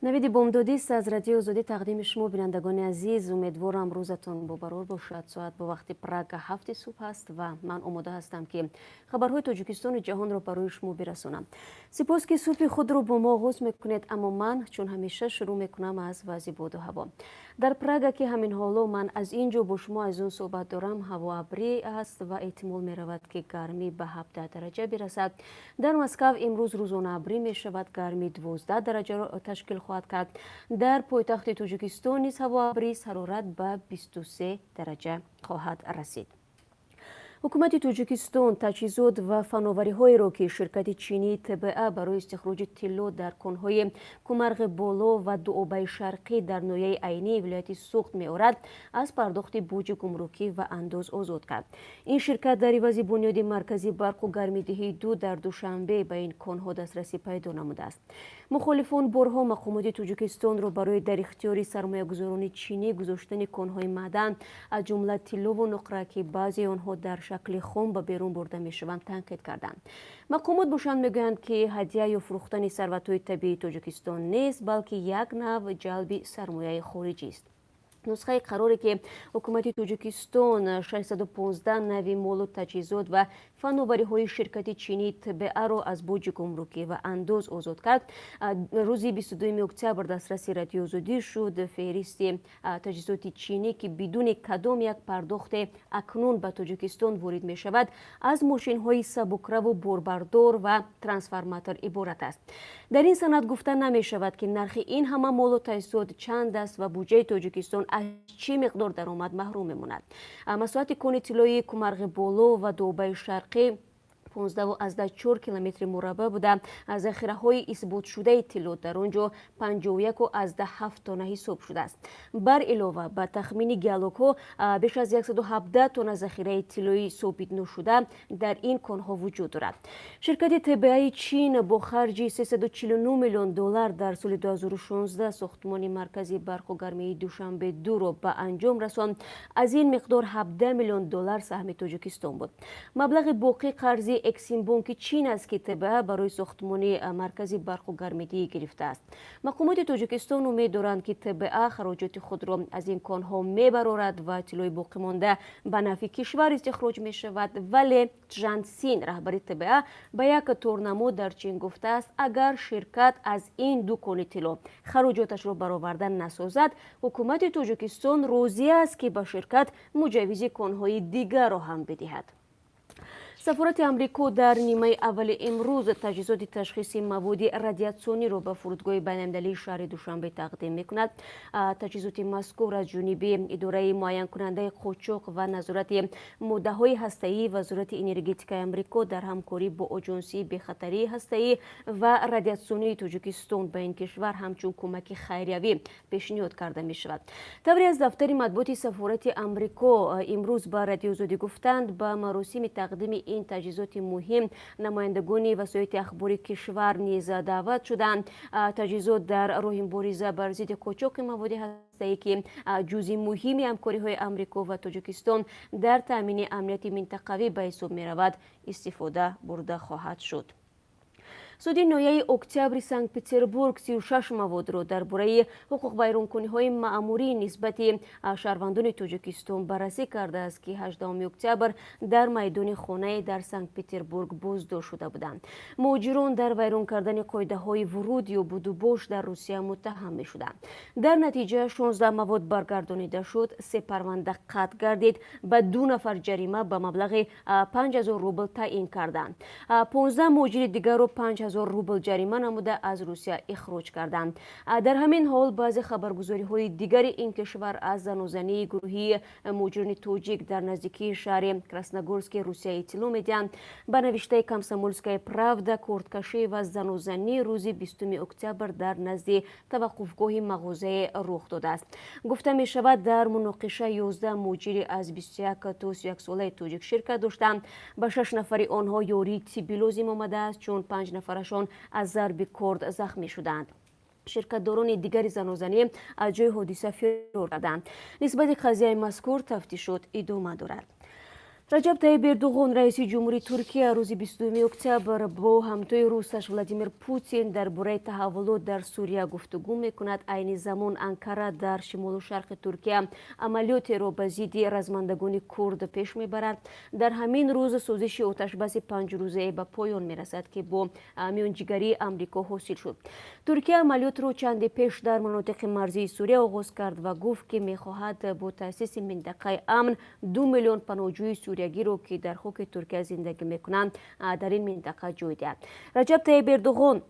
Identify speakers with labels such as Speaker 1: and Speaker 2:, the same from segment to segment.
Speaker 1: نوید بامدادی است از رادیو آزادی. تقدیم شما بینندگان عزیز. امیدوارم روزتان با قرار باشد. ساعت با وقت پراگ 7 صبح است و من آماده هستم که خبرهای تاجیکستان و جهان را برای شما برسانم. سپاس که صبح خود را با ما آغاز میکنید، اما من چون همیشه شروع میکنم از وضع باد و هوا. در پراگ که همین حالا من از اینجا با شما از اون صحبت دارم، هوا ابری است و احتمال می رود که گرمی به 17 درجه برسد. در مسکو امروز روزانه ابری می شود، گرمی 12 درجه را تشکیل خواهد کرد. در پایتخت تاجیکستان نیز هوا ابری، حرارت به 23 درجه خواهد رسید. حکومت تاجیکستان تجهیزات و فناوری‌هایی را که شرکت چینی تبعه برای استخراج طلا در کان‌های کومرغ بالا و دوآبه شرقی در ناحیه عینی ولایت سوخت می‌آورد از پرداخت بوج گمرکی و انداز آزاد کرد. این شرکت در عوض بنیاد مرکزی برق و گرمیدهی 2 در دوشنبه به این کان‌ها دسترسی پیدا نموده است. مخالفان بارها مقامات تاجیکستان را برای در اختیار سرمایه‌گذاران چینی گذاشتن کان‌های معدن از جمله طلا و نقره که بعضی آنها در شکل خام به بیرون برده میشوند تنقید کردند. مقامات باشند میگویند که هدیه یا فروختن ثروت‌های طبیعی تاجیکستان نیست، بلکه یک نوع جلب سرمایه خارجی است. نسخه قراری که حکومت تاجیکستان 615 نوع مال و تجهیزات و فناوری‌های شرکت چینی تبعه را از بوج گمرکی و انداز آزاد کرد، روز 22 اکتبر دسترس رادیو آزادی شد. فهرست تجهیزات چینی که بدون کدام یک پرداخت اکنون به تاجیکستان وارد می شود از ماشین‌های سبکرو و باربردار و ترانسفورماتور عبارت است. در این سند گفته نمی شود که نرخ این همه مال و تجهیزات چند است و بودجه تاجیکستان از چه مقدار درآمد محروم میماند. مساحت کان طلایی کومرغ بالا و دوآبه شرقی 15.4 کیلومتر مربع بوده. از ذخیره‌های اثبات شده طلا در آنجا 51.7 تن حساب شده است. بر علاوه به تخمین گیالوکو بیش از 117 تن ذخیره طلایی ثابت نشده در این کان‌ها وجود دارد. شرکت تبعه چین با خرج 349 میلیون دلار در سال 2016 ساختمان مرکزی برق و گرمی دوشنبه 2 را به انجام رساند. از این مقدار 17 میلیون دلار سهم تاجیکستان بود. مبلغ باقی قرض اکسیم بانک چین است که تبعه برای ساختمان مرکزی برق و گرمیدهی گرفته است. مقامات تاجیکستان امید دارند که تبعه خراجات خود را از این کان‌ها میبرارد و طلای باقی مانده به نفع کشور استخراج می شود. ولی جانسین رهبر تبعه به یک تورنمو در چین گفته است اگر شرکت از این دو کان طلا خراجاتش را برآورده نسازد، حکومت تاجیکستان راضی است که به شرکت مجوز کان‌های دیگر را هم بدهد. سفارت امریکا در نیمه اول امروز تجهیزات تشخیصی مواد رادیاسیونی را به فرودگاه بین‌المللی شهر دوشنبه تقدیم می‌کند. تجهیزات مذکور از جانب اداره معین کننده قاچاق و نظارت ماده‌های هسته‌ای وزارت انرژتیک امریکا در همکاری با آژانسی بی‌خطری هسته‌ای و رادیاسیونی تاجیکستان به این کشور همچون کمک خیریوی پیشنهاد کرده می‌شود. طوری از دفتر مطبوعات سفارت امریکا امروز به رادیو آزادی گفتند به مراسم تقدیم این تجهیزات مهم نمایندگان وسایل اخباری کشور نیز دعوت شدند. تجهیزات در راه مبارزه بر ضد قاچاق مواد هسته‌ای که جزء مهمی همکاری‌های امریکا و تاجیکستان در تامین امنیت منطقوی به حساب می‌رود استفاده برده خواهد شد. سود ناحیه اکتبر سنت پترزبورگ 36 مواد را درباره حقوق ویرانکنی‌های مأموری نسبت شهروندان تاجیکستان بررسی کرده است که 18 اکتبر در میدان خانه در سنت پترزبورگ بازداشت شده بودند. مهاجران در ویران کردن قاعده‌های ورود یا بود و باش در روسیه متهم می‌شدند. در نتیجه 16 مواد برگردانیده شد، 3 پرونده قطع گردید، به 2 نفر جریمه به مبلغ 5000 روبل تعیین کردند. 15 مهاجر دیگر را 5000 روبل جریمه نموده از روسیه اخراج کردند. در همین حال بعضی خبرگزاری‌های دیگر این کشور از زنازنی گروهی مهاجران تاجیک در نزدیکی شهر کراسنogorsk روسیه اطلاع می‌دهند. به نوشته کامسомольская правда کورتکشی و زنازنی روز 20 اکتبر در نزد توقفگاه مغازه رخ داده است. گفته می شود در مناقشه 11 مهاجر از 21 تا 31 ساله تاجیک شرکت داشتند. به 6 نفر آنها یاری طبی لازم آمده است چون 5 نفرشان از ضرب کارد زخمی شدند. شرکت‌داران دیگر زنازنی از جای حادثه فرار کردند. نسبت قضیه مذکور تفتیشات ادامه دارد. раҷаб таyyib ердуғон раиси ҷумҳурии Туркия рӯзи 22 октябр бо ҳамтои русаш Владимир Путин дар бораи таҳаввулот дар Сурия гуфтугӯ мекунад. Айни замон Анкара дар шимолу шарқи Туркия амалиётеро ба зидди размандагони курд пеш мебарад. Дар ҳамин рӯз созиши оташбаси 5 рӯзаи ба поён мерасад ки бо миёнҷигарии Амрико ҳосил шуд. Туркия амалиётро чанде пеш дар манотиқи марзии Сурия оғоз кард ва гуфт ки мехоҳад бо таъсиси минтақаи амн 2 миллион паноҳҷӯи суриягиро ки дар хоки Туркия зиндагӣ мекунанд дар ин минтақа ҷой диҳад. Раҷаб Таyyib Ердуғон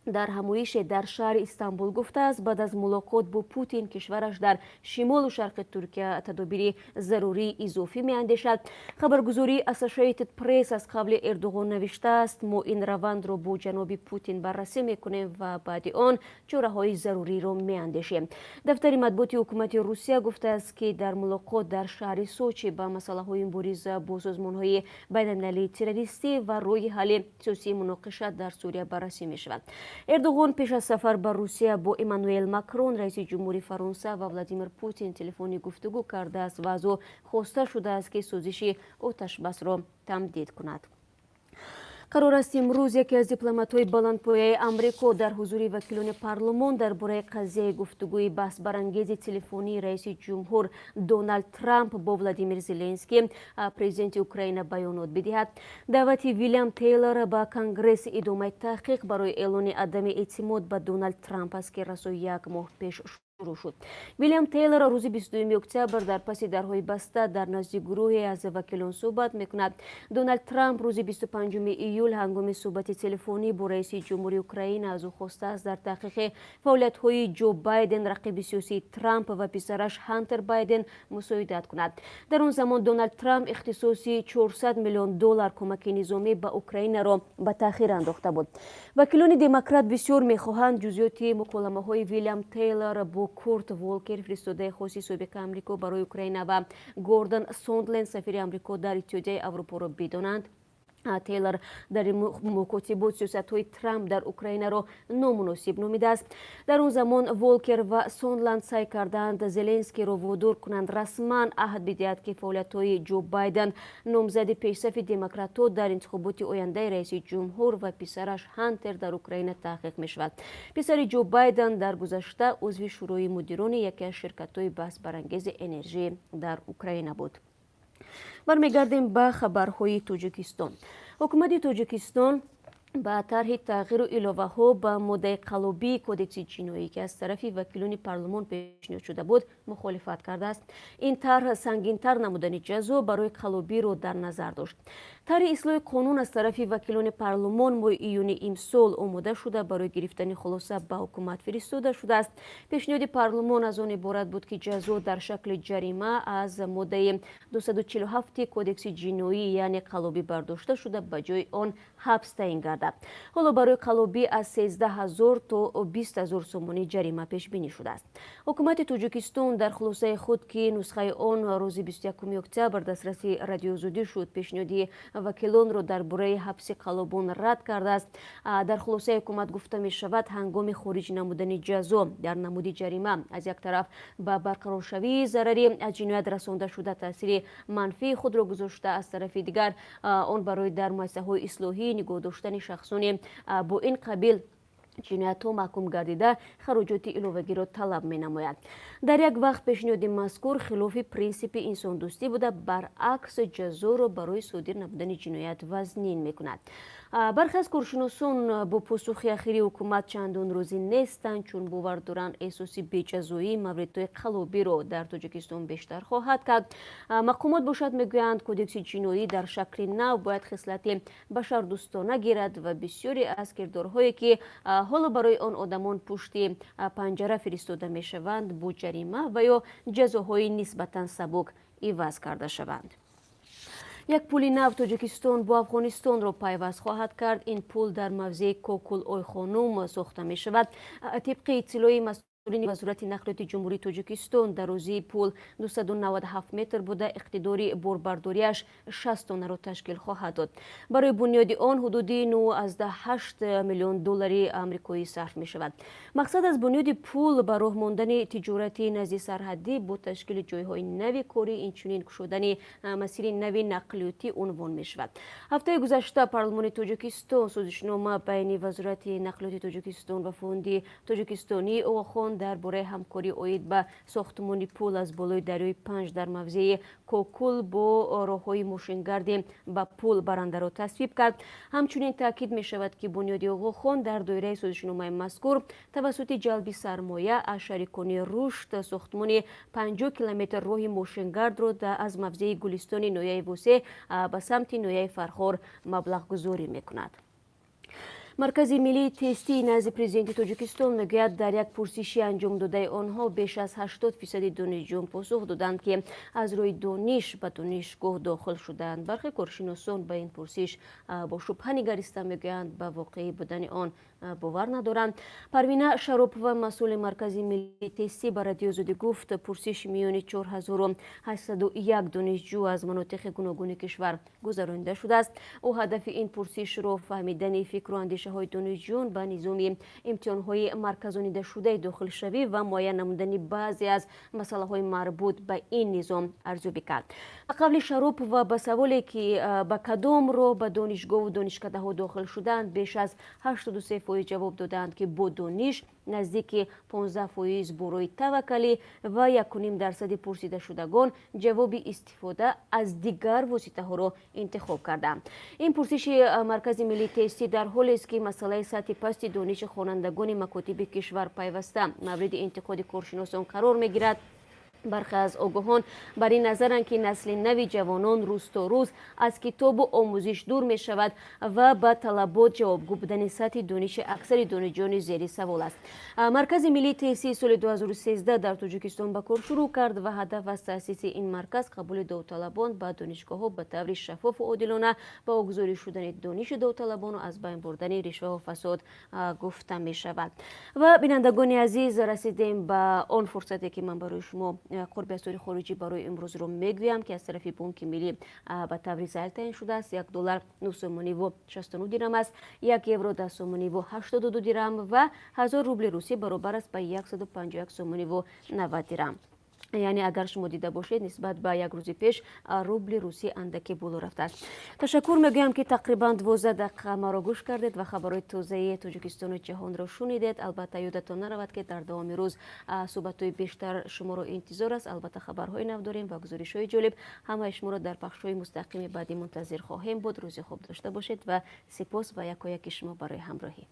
Speaker 1: дар ҳамоише дар шаҳри Истанбул гуфтааст баъд аз мулоқот бо Путин кишвараш дар шимолу шарқи Туркия тадобири зарурии изофӣ меандешад. Хабаргузории Associated Press аз қабли Ердуғон навиштааст: мо ин равандро бо ҷаноби Путин баррасӣ мекунем ва баъди он чораҳои заруриро меандешем. Дафтари матбуоти ҳукумати Русия гуфтааст ки дар мулоқот дар шаҳри Сочи ба масъалаҳои мубориза бо созмонҳои байналмилалии террористӣ ва роҳи ҳалли сиёсии муноқиша дар Сурия баррасӣ мешавад. Ердуғон пеш аз сафар ба Русия бо Эммануэл Макрон раиси ҷумҳурии Фаронса ва Владимир Путин телефонӣ гуфтугӯ кардааст ва аз ӯ хоста шудааст ки созиши оташбасро тамдид кунад. қарор аст имрӯз яке аз дипломатҳои баландпояи Амрико дар ҳузури вакилони парлумон дар бораи қазияи гуфтугӯи баҳсбарангези телефонии раиси ҷумҳур Доналд Трамп бо Владимир Зеленский, президенти Украина, баёнот бидиҳад. даъвати Вилиам Тейлор ба Конгресс идомаи таҳқиқ барои эълони адами эътимод ба Доналд Трамп аст ки расо 1 моҳ пеш шурӯъ шуд. Вилиам Тейлор рӯзи 22 октябр дар паси дарҳои баста дар назди гурӯҳе аз вакилон суҳбат мекунад. Доналд Трамп рӯзи 25 июл ҳангоми суҳбати телефонӣ бо раиси ҷумҳурии Украина аз ӯ хостааст дар таҳқиқи фаъолиятҳои Ҷо Байден, рақиби сиёсии Трамп ва писараш Ҳантер Байден мусоидат кунад. Дар он замон Доналд Трамп ихтисоси $400 миллион кӯмаки низомӣ ба Украинаро ба таъхир андохта буд. вакилони демократ бисёр мехоҳанд ҷузъиёти муколамаҳои Вилиам Тейлор бо Курт Волкер, фиристодаи хоси собиқи Амрико барои Украина, ва Гордон Сондленд, сафири Амрико дар Иттиҳодияи Аврупоро бидонанд. Тейлор дар мукотибот сиёсатҳои Трамп дар Украинаро номуносиб номидааст. дар он замон Волкер ва Сондланд сай карданд Зеленскийро водор кунанд расман аҳд бидиҳад ки фаъолиятҳои Ҷо Байден, номзади пешсафи демократҳо дар интихоботи ояндаи раиси ҷумҳур, ва писараш Ҳантер дар Украина таҳқиқ мешавад. писари Ҷо Байден дар гузашта узви шӯрои мудирони яке аз ширкатҳои баҳсбарангези энержӣ дар Украина буд. бармегардем ба хабарҳои Тоҷикистон. ҳукумати Тоҷикистон ба тарҳи тағйиру иловаҳо ба моддаи қалобии кодекси ҷиноӣ ки аз тарафи вакилони парлумон пешниҳод шуда буд мухолифат кардааст. ин тарҳ сангинтар намудани ҷазо барои қалобиро дар назар дошт. тарҳи ислоҳи қонун аз тарафи вакилони парлумон моҳи июни имсол омода шуда барои гирифтани хулоса ба ҳукумат фиристода шудааст. пешниҳоди парлумон аз он иборат буд ки ҷазо дар шакли ҷарима аз моддаи 247 кодекси ҷиноӣ яъне қалобӣ бардошта шуда ба ҷои он ҳабс таъин гардад. ҳоло барои қалобӣ аз 13,000 то 20,000 сомонӣ ҷарима пешбинӣ шудааст. ҳукумати Тоҷикистон дар хулосаи худ ки нусхаи он рӯзи 21 октябр дастраси радиозудӣ шуд, пешниҳоди вакилонро дар бораи ҳабси қалобон рад кардааст. дар хулосаи ҳукумат гуфта мешавад ҳангоми хориҷ намудани ҷазо дар намуди ҷарима аз як тараф ба барқароршавии зарари аз ҷиноят расонда шуда таъсири манфии худро гузошта, аз тарафи дигар он барои дар муассисаҳои ислоҳӣ нигоҳ доштани шахсони бо ин қабил ҷиноятҳо маҳкум гардида хароҷоти иловагиро талаб менамояд. дар як вақт пешниҳоди мазкур хилофи принсипи инсондӯстӣ буда, баръакс ҷазоро барои содир намудани ҷиноят вазнин мекунад. бархе аз коршиносон бо посухи ахири ҳукумат чандон рӯзӣ нестанд, чун бовар доранд эҳсоси беҷазоӣ мавридҳои қалобиро дар Тоҷикистон бештар хоҳад кард. мақомот бошад мегӯянд кодекси ҷиноӣ дар шакли нав бояд хислати башардӯстона гирад ва бисёре аз кирдорҳое ки ҳоло барои он одамон пушти панҷара фиристода мешаванд бо ҷарима ва ё ҷазоҳои нисбатан сабук иваз карда шаванд. як пули нав Тоҷикистон бо Афғонистонро пайваст хоҳад кард. ин пул дар мавзеи Кокул Ойхонум сохта мешавад. тибқи иттилои مسئولین وزارت نقلیات جمهوری تاجیکستان در روزی پول 297 متر بوده، اقتدار باربرداریش 60 تن را تشکیل خواهد داد. برای بنیاد آن حدود 9.8 میلیون دلار آمریکایی صرف می شود. مقصد از بنیاد پول به راه ماندن تجارتی نزد سرحدی با تشکیل جایهای نوی کاری اینچنین گشودن مسیر نوی نقلیاتی عنوان می شود. هفته گذشته پارلمان تاجیکستان سازشنامه بین وزارت نقلیات تاجیکستان و فوند تاجیکستانی اوخوان درباره همکاری اید به ساختمان پول از بالای دریای 5 در موضع کوکول با راههای ماشینگرد به پول برنده را تصویب کرد. همچنین تاکید می شود که بنیاد اوخوان در دایره سازشنامه مذکور توسط جلب سرمایه از شریکان رشد ساختمان 50 کیلومتر راه ماشینگرد را از موضع گلستان نویه وسه به سمت نویه فرخار مبلغ گذاری می کند. مرکز ملی تستی نزد پرزیدنت تاجیکستان میگوید در یک پرسشی انجام داده آنها بیش از 80% دانشجویان پاسخ دادند که از روی دانش به دانشگاه داخل شدند. برخی کارشناسان به این پرسش با شبهه نگریسته میگویند به واقعی بودن آن باور ندارند. پروینه شروپ و مسئول مرکز ملی تستی به رادیو آزادی گفت پرسش میان 4801 دانشجو از مناطق گوناگون کشور گذرانده شده است. او هدف این پرسش را فهمیدن فکر و اندیشه های دانشجویان به نظام امتحان‌های مرکزانیده شده داخل شوی و معین نمودن بعضی از مسائل های مربوط به این نظام ارزیابی کرد. قبل شروپ و به سوالی که به کدام را به دانشگاه و دانشکده ها داخل شدند بیش از 83% جواب دادند که با دانش، نزدیک 15% برای توکلی و 1.5% پرسیده شدگان جواب استفاده از دیگر واسطه ها را انتخاب کردند. این پرسش مرکز ملی تستی در حالی است که مسئله سطح پست دانش خوانندگان مکاتب کشور پیوسته مورد انتقاد کارشناسان قرار می گیرد. برخی از آگاهان بر این نظرند که نسل نوی جوانان روز تا روز از کتاب و آموزش دور می شود و به طلبات جوابگو بودن سطح دانش اکثر دانشجویان زیر سوال است. مرکز ملی تستی سال 2013 در تاجیکستان به کار شروع کرد و هدف از تأسیس این مرکز قبول داوطلبان به دانشگاه ها به طور شفاف و عادلانه به واگذاری شدن دانش داوطلبان و از بین بردن رشوه و فساد گفته می شود. و بینندگان عزیز رسیدیم به آن فرصتی که من برای شما قرب اسعار خارجی برای امروز رو میگویم که از طرف بانک ملی به طور ظاهر تعیین شده است. $1 9.69 درهم است، 1 یورو 10.82 درهم و 1000 روبل روسی برابر است به 151.90 درهم. یعنی اگر شما دیده باشید نسبت به یک روز پیش روبل روسی اندکی بالا رفته است. تشکر میگویم که تقریبا 12 دقیقه ما را گوش کردید و خبرهای تازه تاجیکستان و جهان را شنیدید. البته یادتان نرود که در دوام روز صحبت‌های بیشتر شما را انتظار است. البته خبرهای نو داریم و گزارش‌های جالب. همه شما را در بخش‌های مستقیم بعدی منتظر خواهیم بود. روز خوب داشته باشید و سپاس و یکایک شما برای همراهی.